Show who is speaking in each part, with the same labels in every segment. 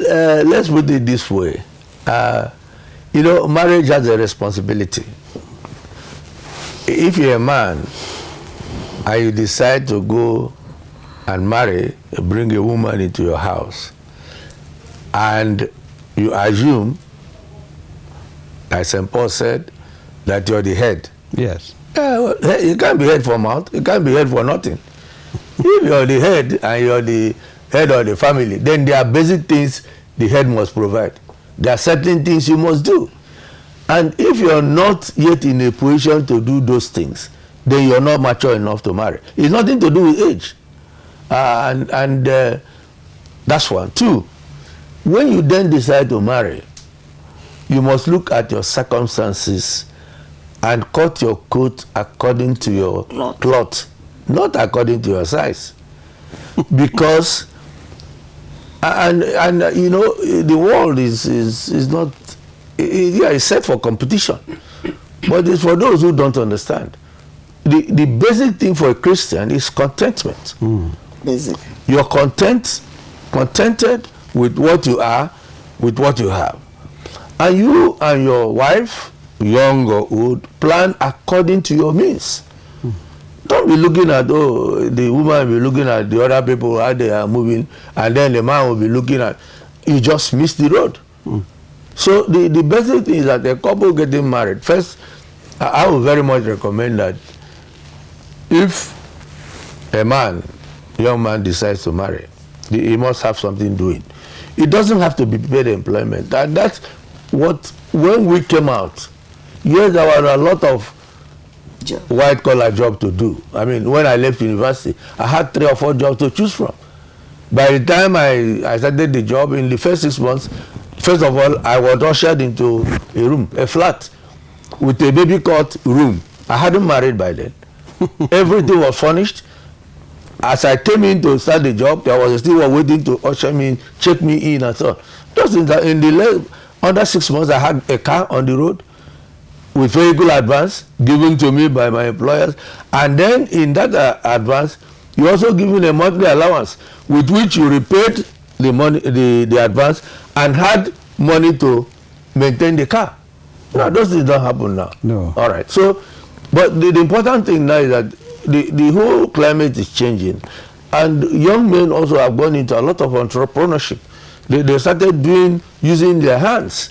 Speaker 1: let's put it this way. You know, marriage has a responsibility. If you're a man and you decide to go and marry, bring a woman into your house, and you assume, as St. Paul said, that you're the head.
Speaker 2: Yes.
Speaker 1: Well, you can't be head for mouth. You can't be head for nothing. If you're the head and you're the head of the family, then there are basic things the head must provide. There are certain things you must do. And if you're not yet in a position to do those things, then you're not mature enough to marry. It's nothing to do with age. That's one. Two, when you then decide to marry, you must look at your circumstances and cut your coat according to your cloth, not according to your size. Because, and you know, the world is not, it's set for competition, but it's for those who don't understand. The basic thing for a Christian is contentment.
Speaker 3: Basic.
Speaker 1: You're contented with what you are, with what you have. And you and your wife, young or old, plan according to your means. Don't be looking at, oh, the woman will be looking at the other people, how they are moving, and then the man will be looking at, you just missed the road. So the basic thing is that a couple getting married, first, I would very much recommend that if a young man decides to marry, he must have something doing. It doesn't have to be paid employment. And that's what, when we came out, yes, there were a lot of white-collar jobs to do. I mean, when I left university, I had 3 or 4 jobs to choose from. By the time I started the job, in the first 6 months, first of all, I was ushered into a room, a flat, with a baby cot room. I hadn't married by then. Everything was furnished. As I came in to start the job, there was still waiting to usher me in, check me in and so on. Just under 6 months, I had a car on the road with vehicle advance given to me by my employers. And then in that advance, you also given a monthly allowance with which you repaid the money, the advance, and had money to maintain the car. Now, those things don't happen now.
Speaker 2: No.
Speaker 1: All right. So, but the important thing now is that the whole climate is changing, and young men also have gone into a lot of entrepreneurship. They started using their hands.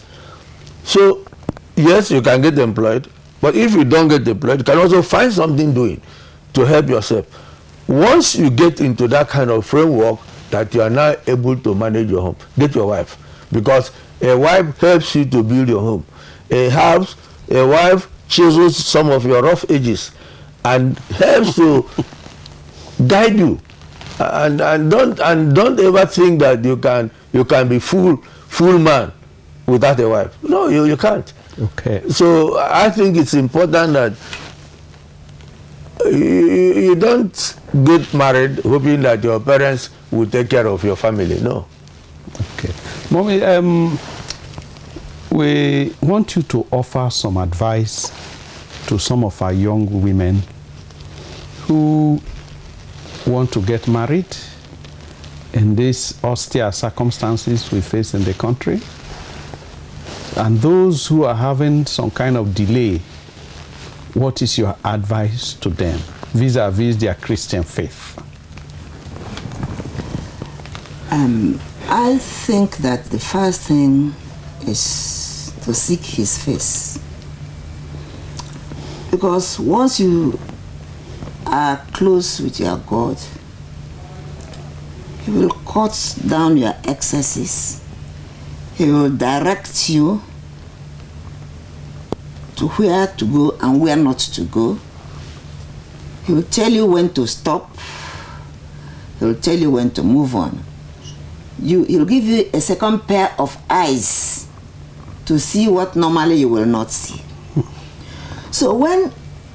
Speaker 1: So, yes, you can get employed, but if you don't get employed, you can also find something doing to help yourself. Once you get into that kind of framework that you are now able to manage your home, get your wife, because a wife helps you to build your home. A wife chisels some of your rough edges and helps to guide you. And don't ever think that you can be full man without a wife. No, you can't.
Speaker 2: Okay.
Speaker 1: So I think it's important that you don't get married hoping that your parents will take care of your family. No.
Speaker 2: Okay. Mommy, we want you to offer some advice to some of our young women who want to get married in these austere circumstances we face in the country, and those who are having some kind of delay. What is your advice to them vis-a-vis their Christian faith?
Speaker 3: I think that the first thing is to seek his face. Because once you are close with your God, he will cut down your excesses. He will direct you to where to go and where not to go. He will tell you when to stop. He will tell you when to move on. He'll give you a second pair of eyes to see what normally you will not see. So when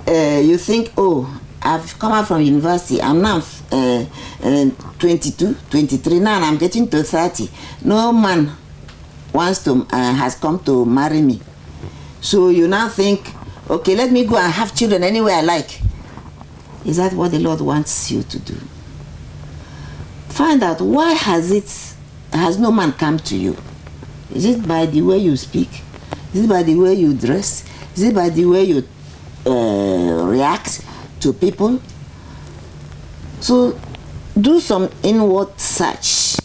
Speaker 3: you think, oh, I've come out from university, I'm now 22, 23, now I'm getting to 30. No man wants to, has come to marry me. So you now think, okay, let me go and have children anywhere I like. Is that what the Lord wants you to do? Find out, why has it has no man come to you? Is it by the way you speak? Is it by the way you dress? Is it by the way you react to people? So do some inward search.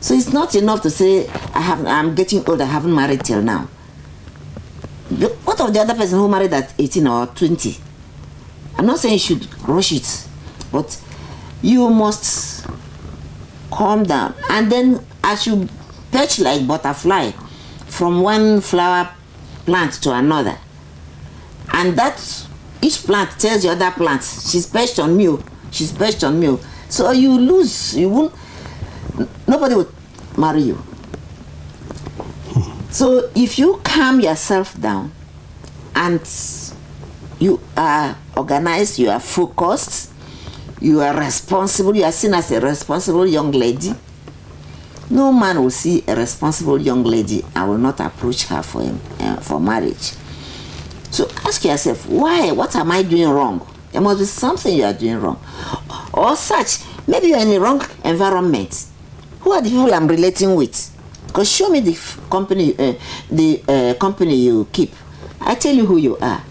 Speaker 3: So it's not enough to say, I'm getting old, I haven't married till now. What of the other person who married at 18 or 20? I'm not saying you should rush it, but you must calm down. And then as you perch like butterfly from one flower plant to another, and that each plant tells the other plant, she's perched on me, she's perched on me. So you lose, you won't, nobody will marry you. So if you calm yourself down and you are organized, you are focused, you are responsible, you are seen as a responsible young lady, no man will see a responsible young lady and will not approach her for marriage. So ask yourself, why? What am I doing wrong? There must be something you are doing wrong. Or such, maybe you are in the wrong environment. Who are the people I'm relating with? Because show me the company you keep. I tell you who you are.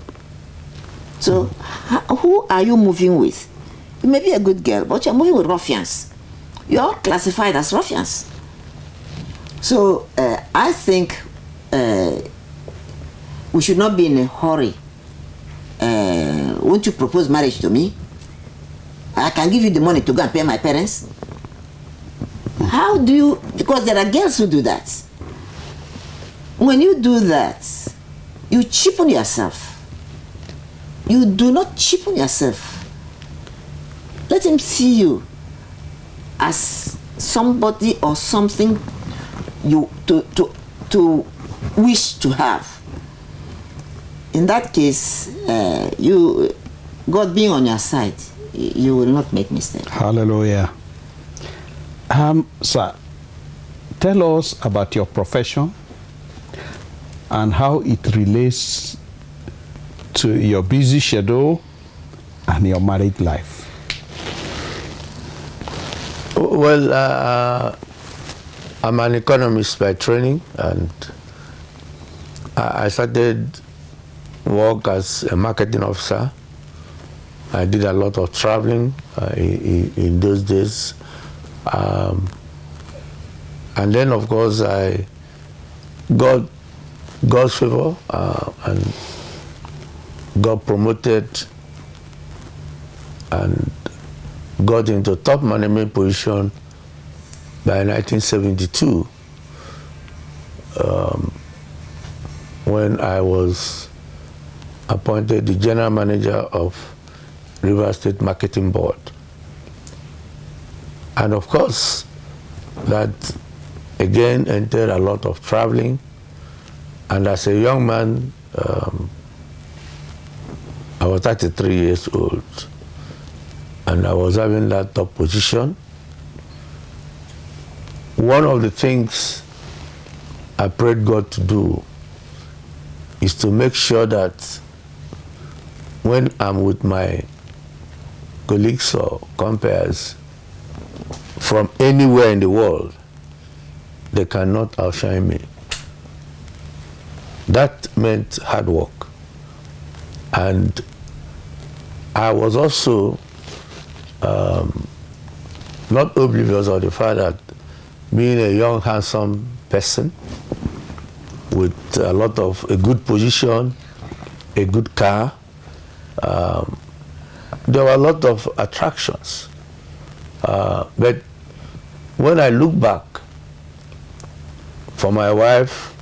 Speaker 3: So who are you moving with? You may be a good girl, but you're moving with ruffians. You're classified as ruffians. So I think we should not be in a hurry. Won't you propose marriage to me? I can give you the money to go and pay my parents. How do you, because there are girls who do that. When you do that, you cheapen yourself. You do not cheapen yourself. Let him see you as somebody or something you to wish to have. In that case, God being on your side, you will not make mistakes.
Speaker 2: Hallelujah. Sir, tell us about your profession and how it relates to your busy schedule and your married life.
Speaker 1: Well, I'm an economist by training, and I started work as a marketing officer. I did a lot of traveling in those days. And then, of course, I got God's favor and got promoted and got into top management position by 1972 when I was appointed the general manager of River State Marketing Board. And of course, that again entailed a lot of traveling. And as a young man, I was 33 years old, and I was having that top position. One of the things I prayed God to do is to make sure that when I'm with my colleagues or compeers from anywhere in the world, they cannot outshine me. That meant hard work. And I was also not oblivious of the fact that being a young, handsome person with a lot of a good position, a good car, there were a lot of attractions. But when I look back for my wife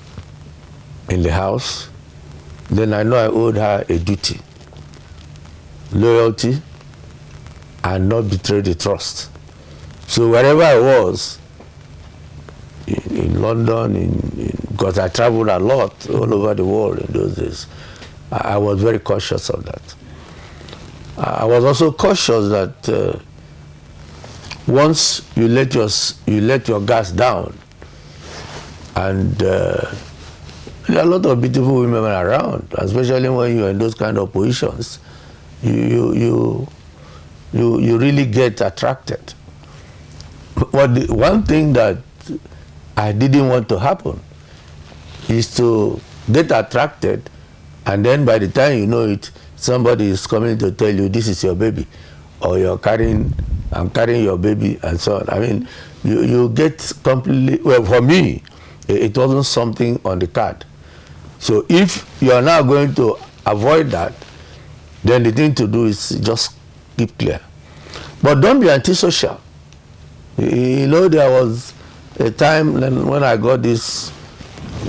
Speaker 1: in the house, then I know I owed her a duty, loyalty, and not betray the trust. So wherever I was, in London, because I traveled a lot all over the world in those days, I was very cautious of that. I was also cautious that once you let your gas down, and there are a lot of beautiful women around, especially when you're in those kind of positions, you really get attracted. But the one thing that I didn't want to happen is to get attracted, and then by the time you know it, somebody is coming to tell you this is your baby, or I'm carrying your baby, and so on. I mean, you get completely, well, for me, it wasn't something on the card. So if you are now going to avoid that, then the thing to do is just keep clear. But don't be antisocial. You know, there was a time when I got this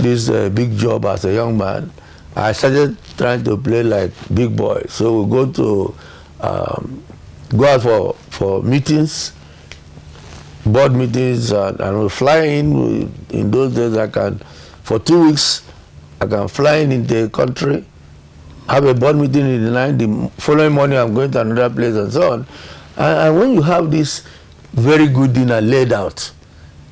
Speaker 1: big job as a young man, I started trying to play like big boy. So we go out for meetings, board meetings, and we fly in. In those days, for 2 weeks, I can fly in the country, have a board meeting in the night, the following morning I'm going to another place, and so on. And when you have this very good dinner laid out,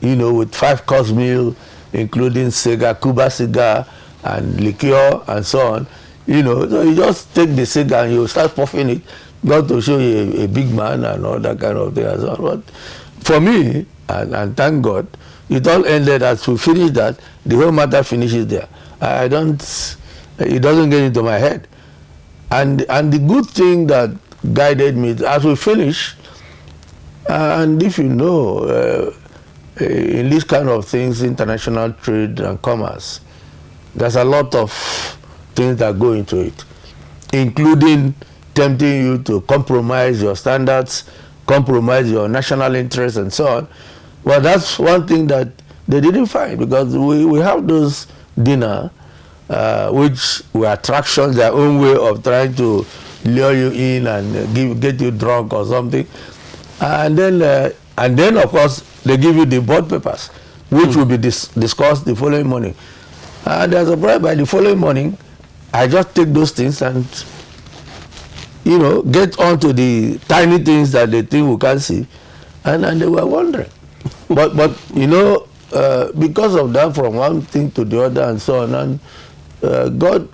Speaker 1: you know, with 5-course meal, including cigar, Cuba cigar, and liqueur, and so on, you know, so you just take the cigar and you start puffing it, not to show you a big man and all that kind of thing and so on. But for me, and thank God, it all ended as we finished that, the whole matter finishes there. It doesn't get into my head. And the good thing that guided me, as we finish, and if you know, in these kind of things, international trade and commerce, there's a lot of things that go into it, including tempting you to compromise your standards, compromise your national interests, and so on. Well, that's one thing that they didn't find, because we have those dinner, which were attractions, their own way of trying to lure you in and get you drunk or something. And then of course, they give you the board papers, which will be discussed the following morning. And as a bride, by the following morning, I just take those things and, you know, get on to the tiny things that they think we can't see. And they were wondering. But you know, because of that, from one thing to the other and so on, and God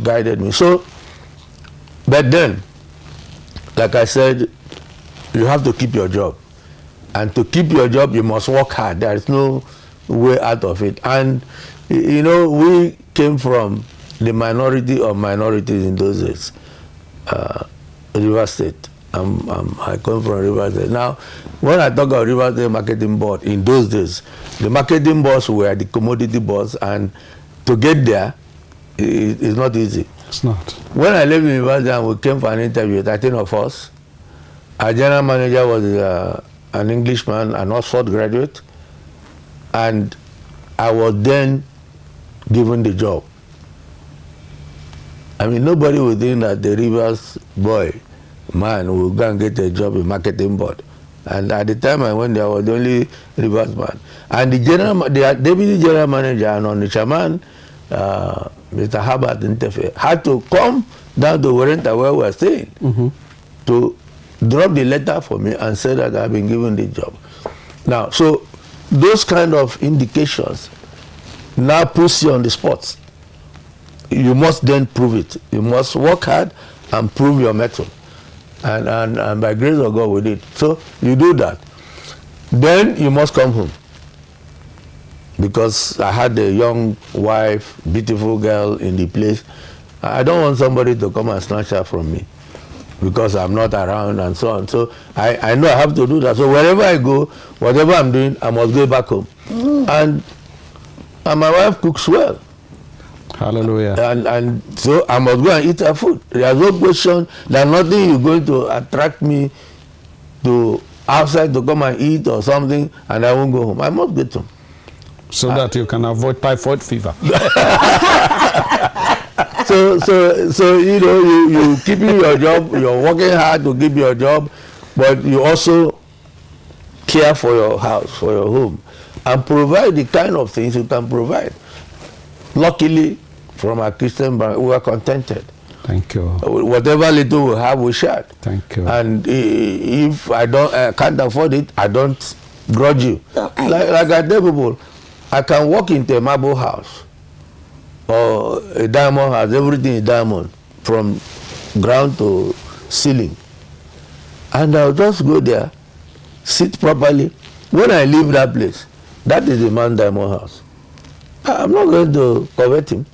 Speaker 1: guided me. So, but then, like I said, you have to keep your job. And to keep your job, you must work hard. There is no way out of it. And, you know, we came from the minority of minorities in those days, River State. I come from River State. Now, when I talk about River State Marketing Board, in those days, the marketing boards were the commodity boards, and to get there is not easy.
Speaker 2: It's not.
Speaker 1: When I left university and we came for an interview, 13 of us, our general manager was an Englishman, an Oxford graduate, and I was then given the job. I mean, nobody would think that the Rivers boy, man, will go and get a job in marketing board. And at the time I went there, I was the only Rivers man. And the deputy general manager and on the chairman, Mr. Herbert Ntefe, had to come down to Warrenta where we were staying to drop the letter for me and say that I've been given the job. Now, so those kind of indications now puts you on the spot. You must then prove it. You must work hard and prove your mettle. And by grace of God we did. So you do that. Then you must come home. Because I had a young wife, beautiful girl in the place. I don't want somebody to come and snatch her from me, because I'm not around and so on. So I know I have to do that. So wherever I go, whatever I'm doing, I must go back home. And my wife cooks well.
Speaker 2: Hallelujah.
Speaker 1: And so I must go and eat her food. There's no question that nothing is going to attract me to outside to come and eat or something, and I won't go home. I must get home.
Speaker 2: So that you can avoid typhoid fever.
Speaker 1: So you know, you keeping your job, you're working hard to keep your job, but you also care for your house, for your home, and provide the kind of things you can provide. Luckily, from our Christian background, we are contented.
Speaker 2: Thank you.
Speaker 1: Whatever little we have, we share.
Speaker 2: Thank you.
Speaker 1: And if I can't afford it, I don't grudge you. Like I tell people, I can walk into a marble house or a diamond house, everything is diamond, from ground to ceiling. And I'll just go there, sit properly. When I leave that place, That is the man Diamond House. I'm not going to covet him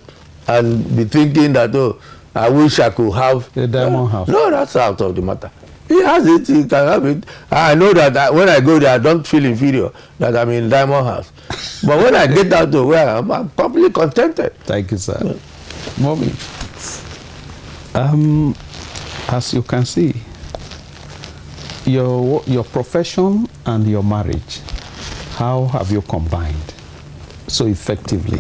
Speaker 1: and be thinking that, oh, I wish I could have
Speaker 2: the Diamond House.
Speaker 1: No, that's out of the matter. He has it, he can have it. I know that when I go there, I don't feel inferior that I'm in Diamond House. But when I get out to where I am, I'm completely contented.
Speaker 2: Thank you, sir. Yeah. Mommy, as you can see, your profession and your marriage, how have you combined so effectively?